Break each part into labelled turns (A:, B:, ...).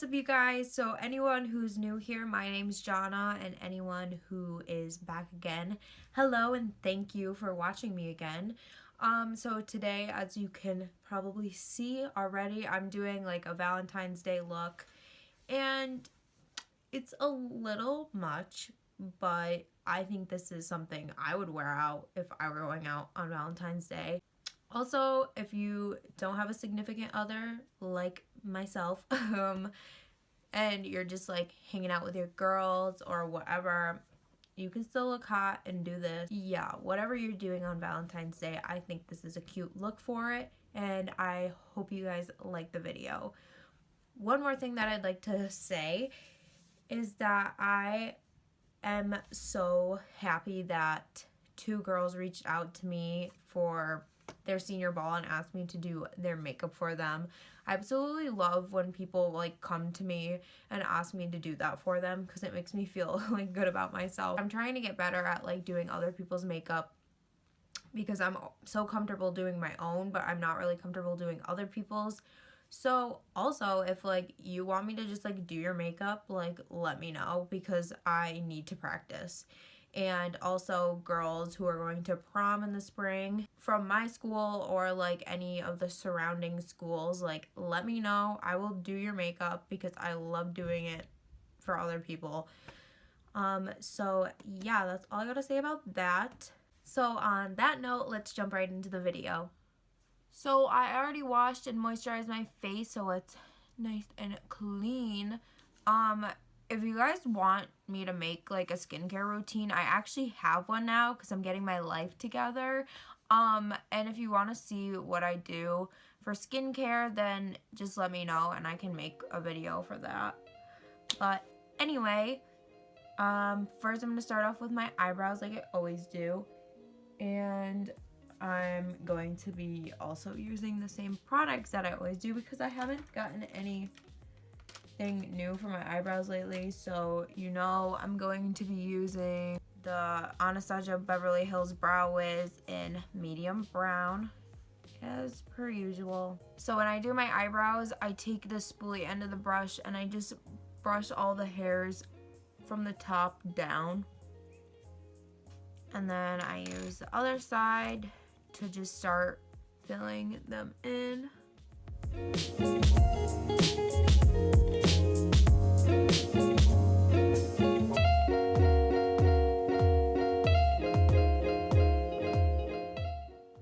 A: What's up, you guys? So anyone who's new here, my name's Jana, and anyone who is back again, hello and thank you for watching me again. So today, as you can probably see already, I'm doing like a Valentine's Day look, and it's a little much, but I think this is something I would wear out if I were going out on Valentine's Day. Also, if you don't have a significant other like myself, and you're just like hanging out with your girls or whatever, you can still look hot and do this. Yeah, whatever you're doing on Valentine's Day, I think this is a cute look for it, and I hope you guys like the video. One more thing that I'd like to say is that I am so happy that two girls reached out to me for their senior ball and asked me to do their makeup for them. I absolutely love when people like come to me and ask me to do that for them because it makes me feel like good about myself. I'm trying to get better at like doing other people's makeup because I'm so comfortable doing my own, but I'm not really comfortable doing other people's. So also, if like you want me to just like do your makeup, like let me know because I need to practice. And also girls who are going to prom in the spring from my school or like any of the surrounding schools, like let me know. I will do your makeup because I love doing it for other people. So yeah, that's all I gotta say about that. So on that note, let's jump right into the video. So I already washed and moisturized my face so it's nice and clean. If you guys want me to make like a skincare routine, I actually have one now because I'm getting my life together. And if you want to see what I do for skincare, then just let me know and I can make a video for that. But anyway, first I'm going to start off with my eyebrows like I always do. And I'm going to be also using the same products that I always do because I haven't gotten anything new for my eyebrows lately. So you know I'm going to be using the Anastasia Beverly Hills Brow Wiz in medium brown as per usual. So when I do my eyebrows, I take the spoolie end of the brush and I just brush all the hairs from the top down, and then I use the other side to just start filling them in.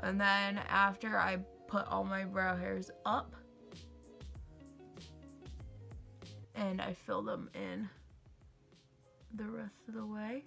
A: And then after I put all my brow hairs up and I fill them in the rest of the way.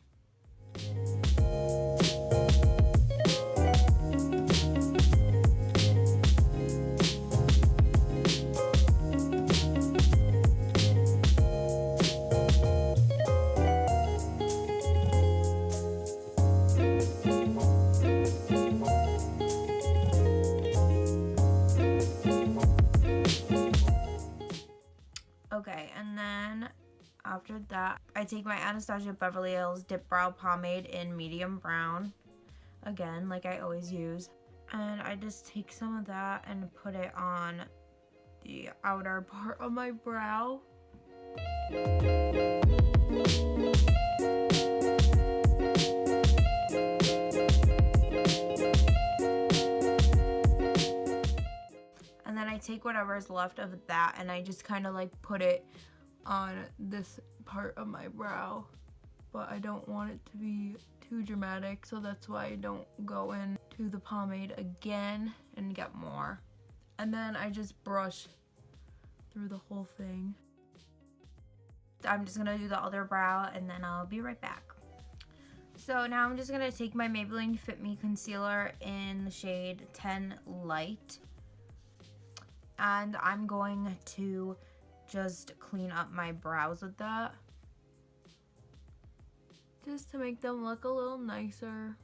A: Okay, and then after that, I take my Anastasia Beverly Hills Dip Brow Pomade in medium brown, again, like I always use. And I just take some of that and put it on the outer part of my brow. And then I take whatever is left of that and I just kind of like put it on this part of my brow, but I don't want it to be too dramatic, so that's why I don't go in to the pomade again and get more. And then I just brush through the whole thing. I'm just gonna do the other brow and then I'll be right back. So now I'm just gonna take my Maybelline Fit Me concealer in the shade 10 Light, and I'm going to just clean up my brows with that, just to make them look a little nicer.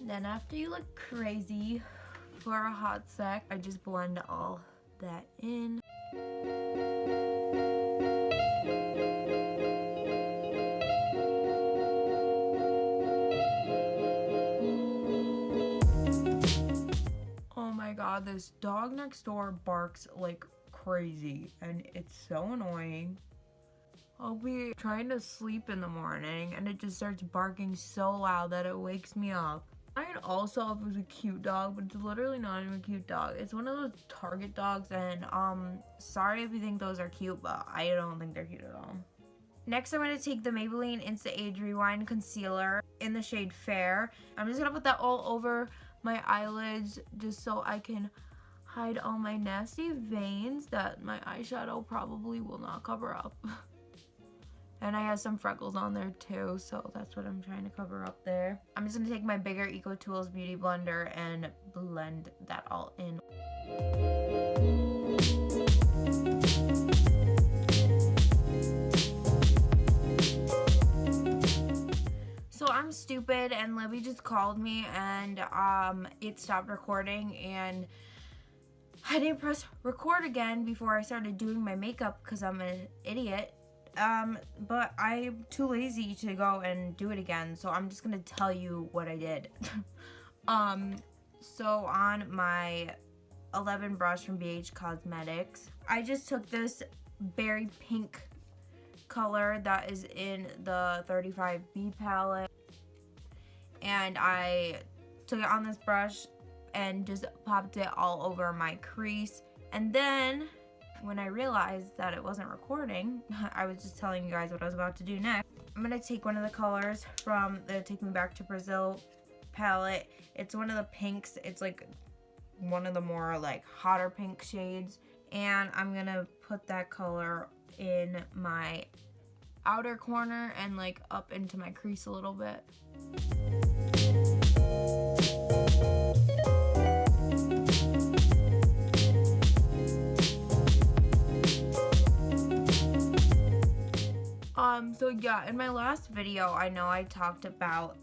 A: Then after you look crazy for a hot sec, I just blend all that in. Oh my god, this dog next door barks like crazy and it's so annoying. I'll be trying to sleep in the morning and it just starts barking so loud that it wakes me up. Mine also was a cute dog, but it's literally not even a cute dog. It's one of those Target dogs, and sorry if you think those are cute, but I don't think they're cute at all. Next, I'm going to take the Maybelline Insta Age Rewind Concealer in the shade Fair. I'm just going to put that all over my eyelids just so I can hide all my nasty veins that my eyeshadow probably will not cover up. And I have some freckles on there too, so that's what I'm trying to cover up there. I'm just going to take my bigger Eco Tools Beauty Blender and blend that all in. So I'm stupid and Libby just called me and it stopped recording and I didn't press record again before I started doing my makeup because I'm an idiot. But I'm too lazy to go and do it again, so I'm just gonna tell you what I did. So on my 11 brush from BH Cosmetics, I just took this berry pink color that is in the 35B palette, and I took it on this brush and just popped it all over my crease. And then when I realized that it wasn't recording, I was just telling you guys what I was about to do next. I'm gonna take one of the colors from the Take Me Back to Brazil palette. It's one of the pinks. It's like one of the more like hotter pink shades. And I'm gonna put that color in my outer corner and like up into my crease a little bit. So yeah, in my last video, I know I talked about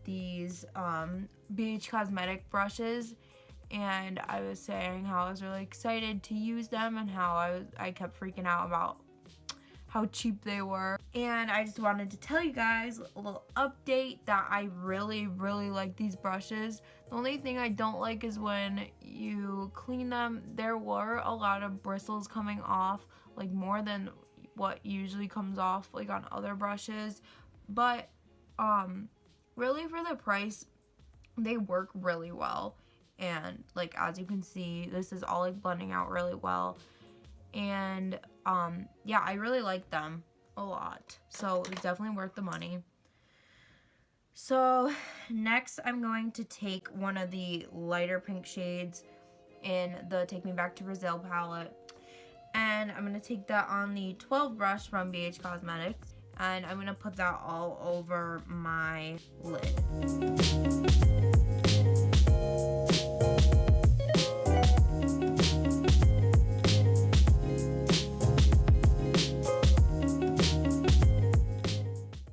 A: these BH Cosmetic brushes, and I was saying how I was really excited to use them and how I kept freaking out about how cheap they were. And I just wanted to tell you guys a little update that I really like these brushes. The only thing I don't like is when you clean them, there were a lot of bristles coming off, like more than what usually comes off like on other brushes, but really for the price they work really well. And like as you can see, this is all like blending out really well, and yeah, I really like them a lot, so it's definitely worth the money. So next I'm going to take one of the lighter pink shades in the Take Me Back to Brazil palette, and I'm going to take that on the 12 brush from BH Cosmetics, and I'm going to put that all over my lid.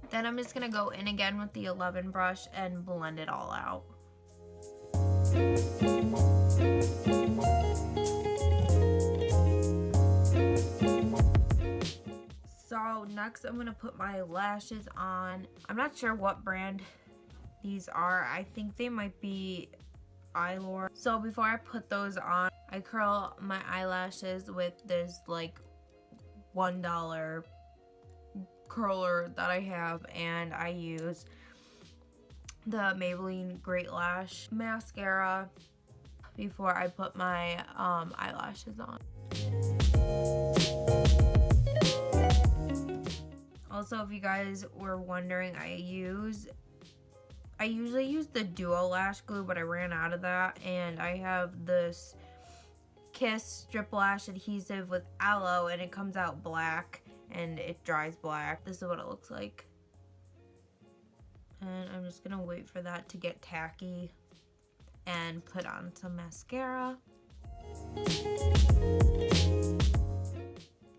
A: Then I'm just going to go in again with the 11 brush and blend it all out. So next I'm going to put my lashes on. I'm not sure what brand these are. I think they might be Eylure. So before I put those on, I curl my eyelashes with this like $1 curler that I have, and I use the Maybelline Great Lash mascara before I put my eyelashes on. Also, if you guys were wondering, I usually use the Duo Lash Glue, but I ran out of that, and I have this Kiss Strip Lash Adhesive with aloe, and it comes out black and it dries black. This is what it looks like. And I'm just gonna wait for that to get tacky and put on some mascara.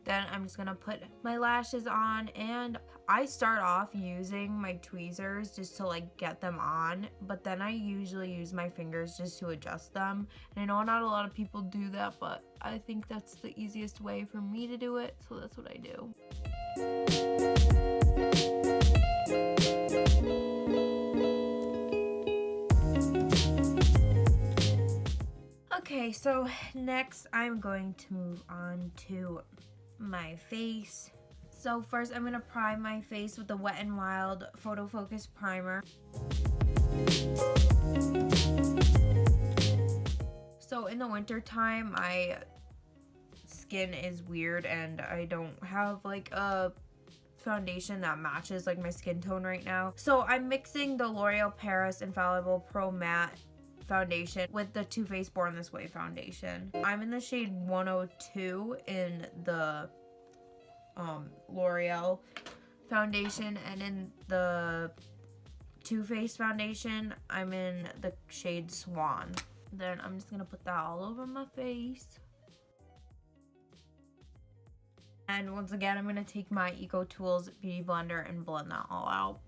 A: Then I'm just gonna put my lashes on, and I start off using my tweezers just to like get them on, but then I usually use my fingers just to adjust them. And I know not a lot of people do that, but I think that's the easiest way for me to do it, so that's what I do. Okay, so next I'm going to move on to my face. So first I'm going to prime my face with the Wet n Wild Photo Focus Primer. So in the winter time, my skin is weird and I don't have like a foundation that matches like my skin tone right now. So I'm mixing the L'Oreal Paris Infallible Pro Matte foundation with the Too Faced Born This Way foundation. I'm in the shade 102 in the L'Oreal foundation, and in the Too Faced foundation, I'm in the shade Swan. Then I'm just gonna put that all over my face. And once again, I'm gonna take my Eco Tools Beauty Blender and blend that all out.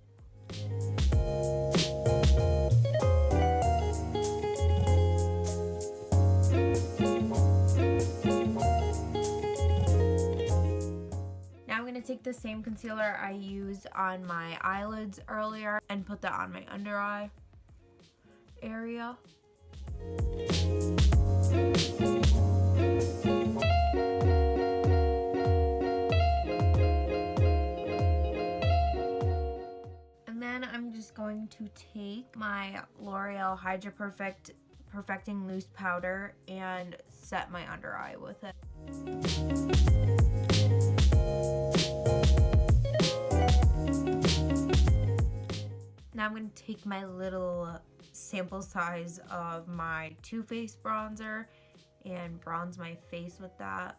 A: Take the same concealer I used on my eyelids earlier and put that on my under eye area. And then I'm just going to take my L'Oreal Hydra Perfecting Loose Powder and set my under eye with it. Now I'm going to take my little sample size of my Too Faced bronzer and bronze my face with that.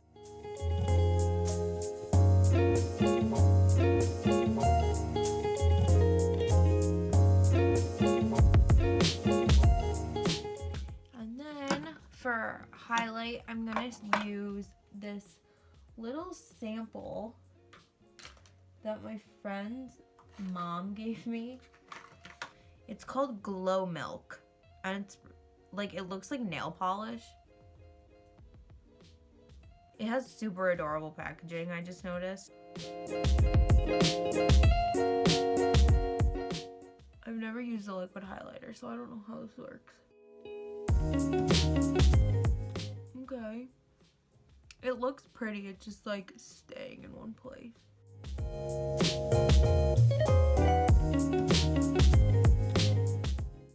A: And then for highlight, I'm going to use this little sample that my friend's mom gave me. It's called Glow Milk, and it's like, it looks like nail polish. It has super adorable packaging, I just noticed. I've never used a liquid highlighter, so I don't know how this works. Okay. It looks pretty, it's just like staying in one place.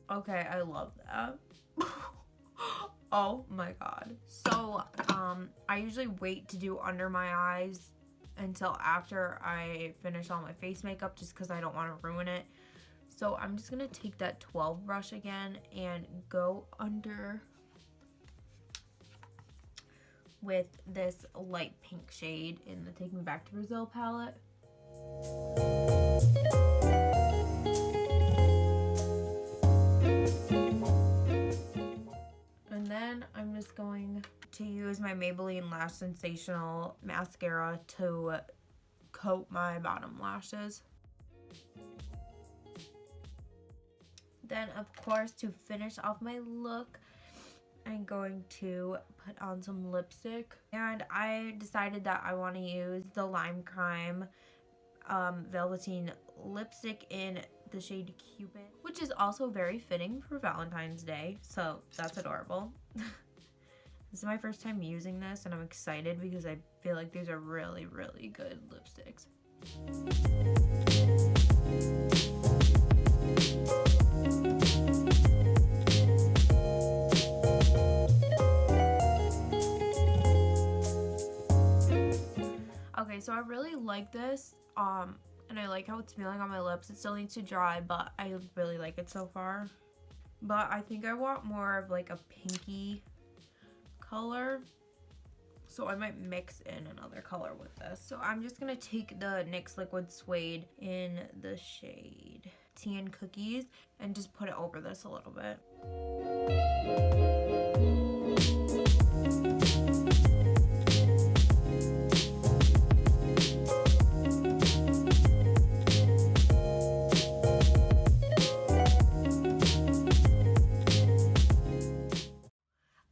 A: Okay, I love that. Oh my god. So, I usually wait to do under my eyes until after I finish all my face makeup just because I don't want to ruin it. So I'm just going to take that 12 brush again and go under with this light pink shade in the Take Me Back to Brazil palette. And then I'm just going to use my Maybelline Lash Sensational mascara to coat my bottom lashes. Then, of course, to finish off my look, I'm going to put on some lipstick. And I decided that I want to use the Lime Crime Velveteen lipstick in the shade Cupid, which is also very fitting for Valentine's Day, so that's adorable. This is my first time using this, and I'm excited because I feel like these are really, really good lipsticks. Okay, so I really like this, and I like how it's feeling on my lips. It still needs to dry, but I really like it so far. But I think I want more of like a pinky color, so I might mix in another color with this. So I'm just gonna take the NYX Liquid Suede in the shade Tea and Cookies and just put it over this a little bit.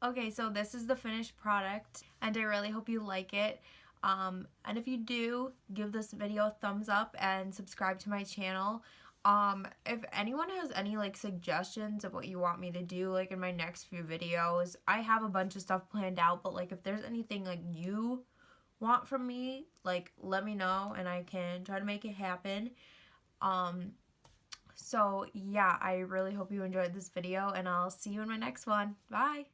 A: Okay, so this is the finished product, and I really hope you like it. And if you do, give this video a thumbs up and subscribe to my channel. If anyone has any like suggestions of what you want me to do like in my next few videos, I have a bunch of stuff planned out, but like if there's anything like you want from me, like let me know and I can try to make it happen. So yeah, I really hope you enjoyed this video, and I'll see you in my next one. Bye!